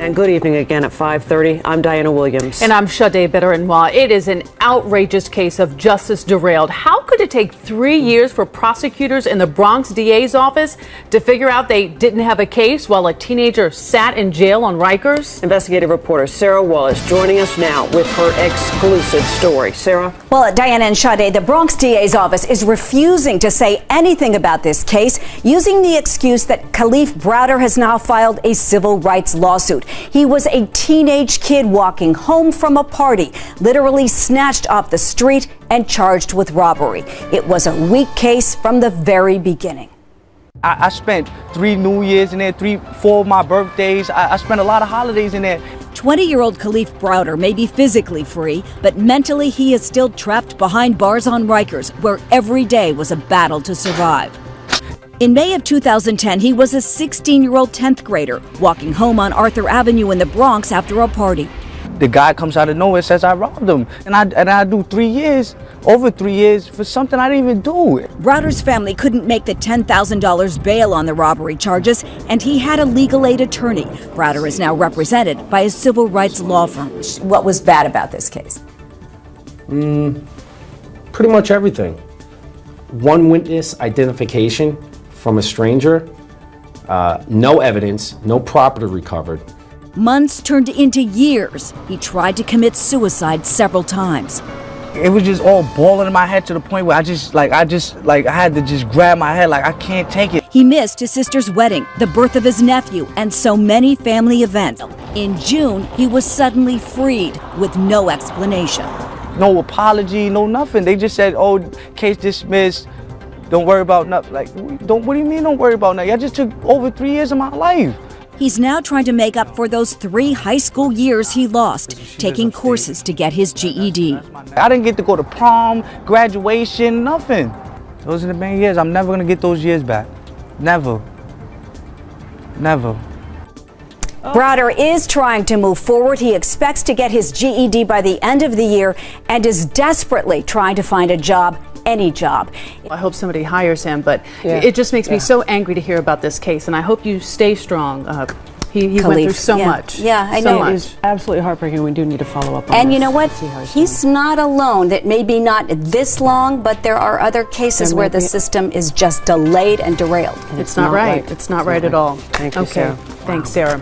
And good evening again at 5:30. I'm Diana Williams. And I'm Sade Bedarenwa. It is an outrageous case of justice derailed. How could it take 3 years for prosecutors in the Bronx DA's office to figure out they didn't have a case while a teenager sat in jail on Rikers? Investigative reporter Sarah Wallace joining us now with her exclusive story. Sarah? Well, Diana and Sade, the Bronx DA's office is refusing to say anything about this case, using the excuse that Kalief Browder has now filed a civil rights lawsuit. He was a teenage kid walking home from a party, literally snatched off the street and charged with robbery. It was a weak case from the very beginning. I spent 3 New Year's in there, 4 of my birthdays. I spent a lot of holidays in there. 20-year-old Kalief Browder may be physically free, but mentally he is still trapped behind bars on Rikers, where every day was a battle to survive. In May of 2010, he was a 16-year-old 10th grader walking home on Arthur Avenue in the Bronx after a party. The guy comes out of nowhere and says I robbed him. And I do 3 years, over 3 years, for something I didn't even do. Browder's family couldn't make the $10,000 bail on the robbery charges, and he had a legal aid attorney. Browder is now represented by a civil rights law firm. What was bad about this case? Pretty much everything. One witness identification from a stranger, no evidence, no property recovered. Months turned into years. He tried to commit suicide several times. It was just all boiling in my head to the point where I had to just grab my head, like I can't take it. He missed his sister's wedding, the birth of his nephew, and so many family events. In June, he was suddenly freed with no explanation. No apology, no nothing. They just said, oh, case dismissed. Don't worry about nothing. Like, what do you mean don't worry about nothing? I just took over 3 years of my life. He's now trying to make up for those 3 high school years he lost, taking courses to get his GED. I didn't get to go to prom, graduation, nothing. Those are the main years. I'm never going to get those years back. Never. Never. Browder is trying to move forward. He expects to get his GED by the end of the year and is desperately trying to find a job, any job. I hope somebody hires him, but it just makes me so angry to hear about this case, and I hope you stay strong. He went through so much. Yeah, I know. It is absolutely heartbreaking. We do need to follow up on And this. you know what? He's not alone. That maybe not this long, but there are other cases where the system is just delayed and derailed. It's not right. It's not right at all. Thank you, Sarah. Thanks, Sarah.